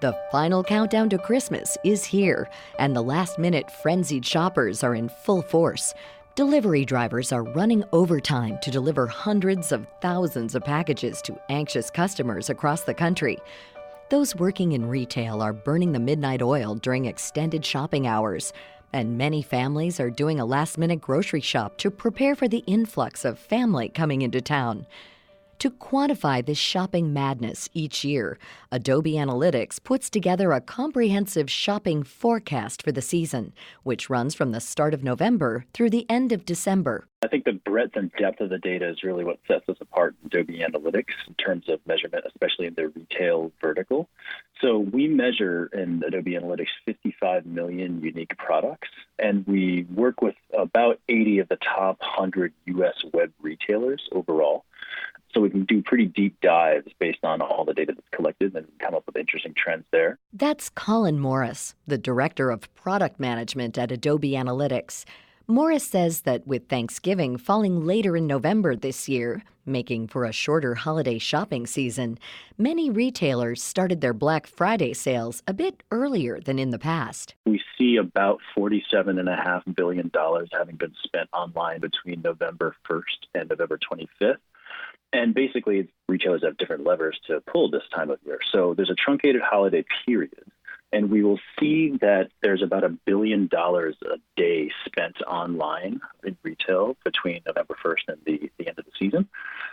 The final countdown to Christmas is here, and the last-minute frenzied shoppers are in full force. Delivery drivers are running overtime to deliver hundreds of thousands of packages to anxious customers across the country. Those working in retail are burning the midnight oil during extended shopping hours, and many families are doing a last-minute grocery shop to prepare for the influx of family coming into town. To quantify this shopping madness each year, Adobe Analytics puts together a comprehensive shopping forecast for the season, which runs from the start of November through the end of December. I think the breadth and depth of the data is really what sets us apart in Adobe Analytics in terms of measurement, especially in the retail vertical. So we measure in Adobe Analytics 55 million unique products, and we work with about 80 of the top 100 U.S. web retailers overall. So we can do pretty deep dives based on all the data that's collected and come up with interesting trends there. That's Colin Morris, the Director of Product Management at Adobe Analytics. Morris says that with Thanksgiving falling later in November this year, making for a shorter holiday shopping season, many retailers started their Black Friday sales a bit earlier than in the past. We see about $47.5 billion having been spent online between November 1st and November 25th. And basically, retailers have different levers to pull this time of year. So there's a truncated holiday period, and we will see that there's about $1 billion a day spent online in retail between November 1st and the end of the season.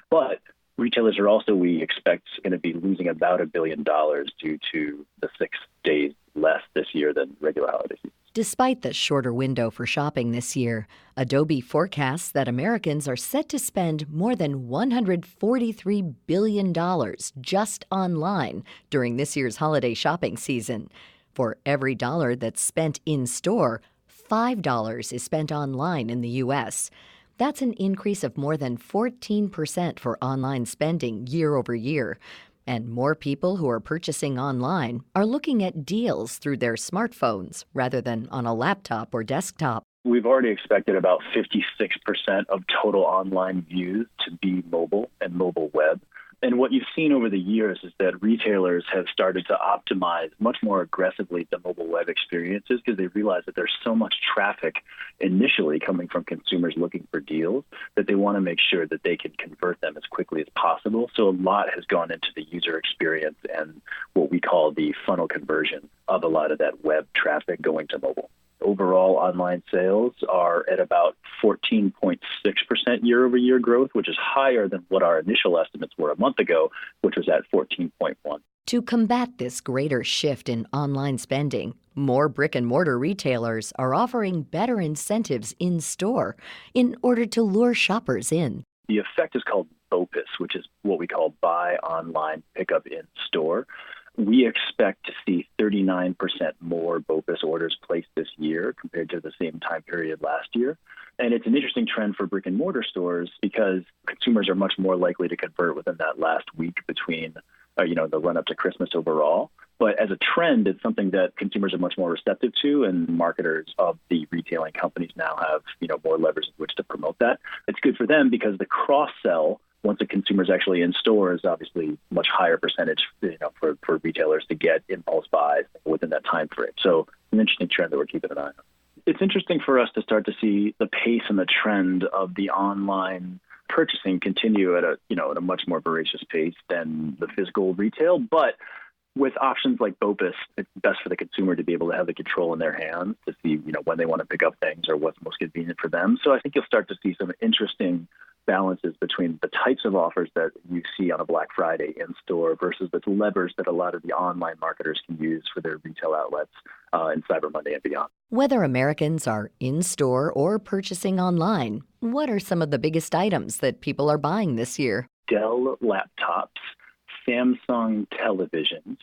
But retailers are also, we expect, going to be losing about $1 billion due to the 6 days less this year than regular holiday season. Despite the shorter window for shopping this year, Adobe forecasts that Americans are set to spend more than $143 billion just online during this year's holiday shopping season. For every dollar that's spent in-store, $5 is spent online in the U.S. That's an increase of more than 14% for online spending year over year. And more people who are purchasing online are looking at deals through their smartphones rather than on a laptop or desktop. We've already expected about 56% of total online views to be mobile and mobile web. And what you've seen over the years is that retailers have started to optimize much more aggressively the mobile web experiences because they realize that there's so much traffic initially coming from consumers looking for deals that they want to make sure that they can convert them as quickly as possible. So a lot has gone into the user experience and what we call the funnel conversion of a lot of that web traffic going to mobile. Overall, online sales are at about 14.6% year-over-year growth, which is higher than what our initial estimates were a month ago, which was at 14.1%. To combat this greater shift in online spending, more brick-and-mortar retailers are offering better incentives in-store in order to lure shoppers in. The effect is called BOPUS, which is what we call buy online, pick up in store. We expect to see 39% more BOPUS orders placed this year compared to the same time period last year. And it's an interesting trend for brick and mortar stores because consumers are much more likely to convert within that last week between, the run up to Christmas overall. But as a trend, it's something that consumers are much more receptive to, and marketers of the retailing companies now have, more levers in which to promote that. It's good for them because the cross-sell once a consumer is actually in store is obviously much higher percentage, for retailers to get impulse buys within that time frame. So an interesting trend that we're keeping an eye on. It's interesting for us to start to see the pace and the trend of the online purchasing continue at a much more voracious pace than the physical retail. But with options like BOPUS, it's best for the consumer to be able to have the control in their hands to see, when they want to pick up things or what's most convenient for them. So I think you'll start to see some interesting balances between the types of offers that you see on a Black Friday in store versus the levers that a lot of the online marketers can use for their retail outlets in Cyber Monday and beyond. Whether Americans are in store or purchasing online, what are some of the biggest items that people are buying this year? Dell laptops, Samsung televisions,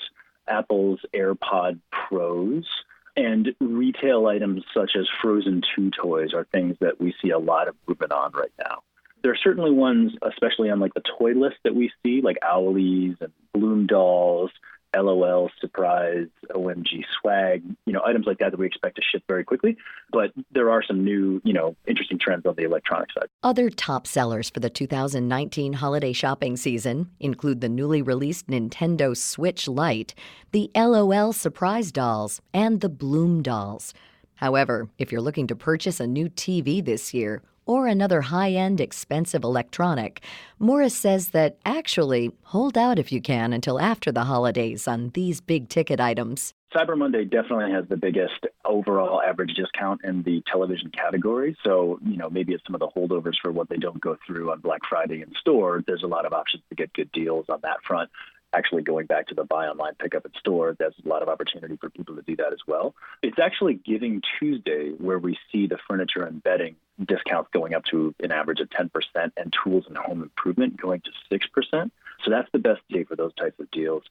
Apple's AirPod Pros, and retail items such as Frozen 2 toys are things that we see a lot of movement on right now. There are certainly ones, especially on like the toy list that we see, like Owleez and Bloom dolls, LOL, surprise, OMG swag, items like that we expect to ship very quickly. But there are some new, interesting trends on the electronic side. Other top sellers for the 2019 holiday shopping season include the newly released Nintendo Switch Lite, the LOL surprise dolls, and the Bloom dolls. However, if you're looking to purchase a new TV this year or another high-end expensive electronic, Morris says that actually hold out if you can until after the holidays on these big-ticket items. Cyber Monday definitely has the biggest overall average discount in the television category. So, maybe it's some of the holdovers for what they don't go through on Black Friday in store. There's a lot of options to get good deals on that front. Actually going back to the buy online, pick up in store, there's a lot of opportunity for people to do that as well. It's actually Giving Tuesday where we see the furniture and bedding discounts going up to an average of 10% and tools and home improvement going to 6%. So that's the best day for those types of deals.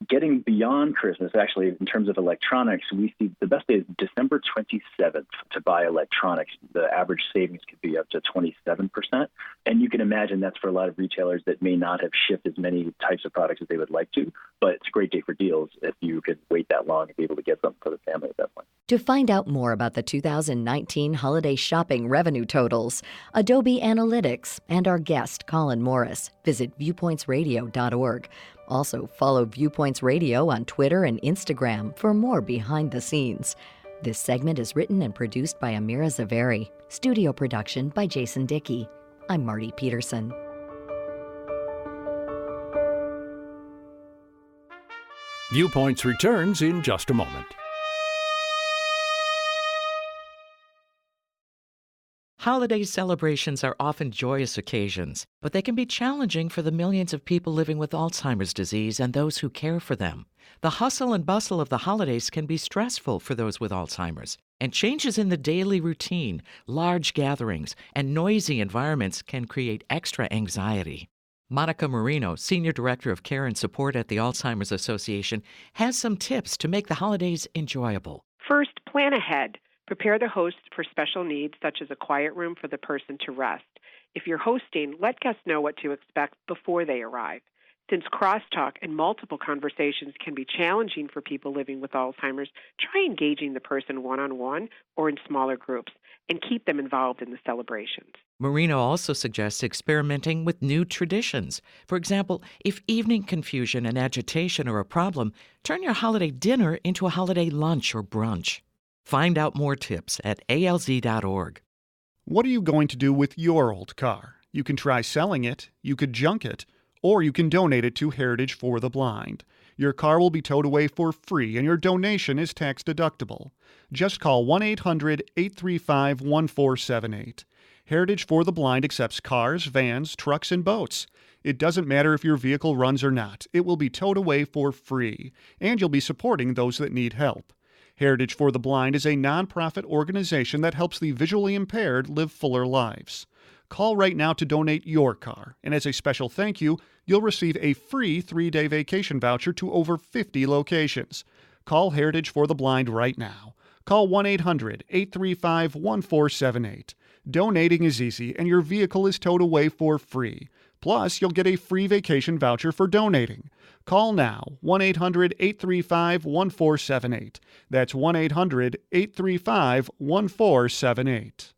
Getting beyond Christmas, actually, in terms of electronics, we see the best day is December 27th to buy electronics. The average savings could be up to 27%. And you can imagine that's for a lot of retailers that may not have shipped as many types of products as they would like to. But it's a great day for deals if you could wait that long and be able to get something for the family at that point. To find out more about the 2019 holiday shopping revenue totals, Adobe Analytics, and our guest, Colin Morris, visit viewpointsradio.org. Also, follow Viewpoints Radio on Twitter and Instagram for more behind the scenes. This segment is written and produced by Amira Zaveri. Studio production by Jason Dickey. I'm Marty Peterson. Viewpoints returns in just a moment. Holiday celebrations are often joyous occasions, but they can be challenging for the millions of people living with Alzheimer's disease and those who care for them. The hustle and bustle of the holidays can be stressful for those with Alzheimer's, and changes in the daily routine, large gatherings, and noisy environments can create extra anxiety. Monica Marino, Senior Director of Care and Support at the Alzheimer's Association, has some tips to make the holidays enjoyable. First, plan ahead. Prepare the host for special needs, such as a quiet room for the person to rest. If you're hosting, let guests know what to expect before they arrive. Since crosstalk and multiple conversations can be challenging for people living with Alzheimer's, try engaging the person one-on-one or in smaller groups and keep them involved in the celebrations. Marino also suggests experimenting with new traditions. For example, if evening confusion and agitation are a problem, turn your holiday dinner into a holiday lunch or brunch. Find out more tips at alz.org. What are you going to do with your old car? You can try selling it, you could junk it, or you can donate it to Heritage for the Blind. Your car will be towed away for free and your donation is tax deductible. Just call 1-800-835-1478. Heritage for the Blind accepts cars, vans, trucks, and boats. It doesn't matter if your vehicle runs or not. It will be towed away for free, and you'll be supporting those that need help. Heritage for the Blind is a nonprofit organization that helps the visually impaired live fuller lives. Call right now to donate your car, and as a special thank you, you'll receive a free 3-day vacation voucher to over 50 locations. Call Heritage for the Blind right now. Call 1-800-835-1478. Donating is easy, and your vehicle is towed away for free. Plus, you'll get a free vacation voucher for donating. Call now, 1-800-835-1478. That's 1-800-835-1478.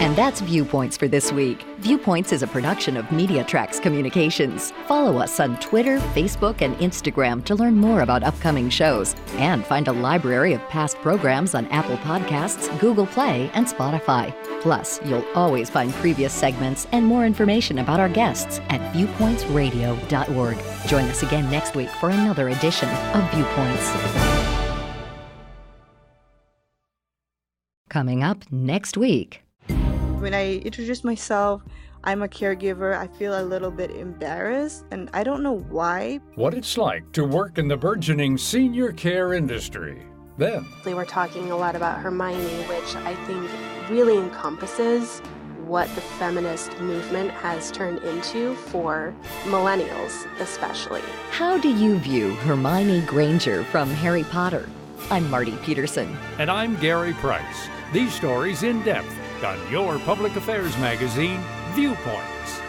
And that's Viewpoints for this week. Viewpoints is a production of MediaTrax Communications. Follow us on Twitter, Facebook, and Instagram to learn more about upcoming shows and find a library of past programs on Apple Podcasts, Google Play, and Spotify. Plus, you'll always find previous segments and more information about our guests at viewpointsradio.org. Join us again next week for another edition of Viewpoints. Coming up next week. When I introduce myself, I'm a caregiver, I feel a little bit embarrassed, and I don't know why. What it's like to work in the burgeoning senior care industry. Then, They were talking a lot about Hermione, which I think really encompasses what the feminist movement has turned into for millennials, especially. How do you view Hermione Granger from Harry Potter? I'm Marty Peterson. and I'm Gary Price. These stories in depth on your public affairs magazine, Viewpoints.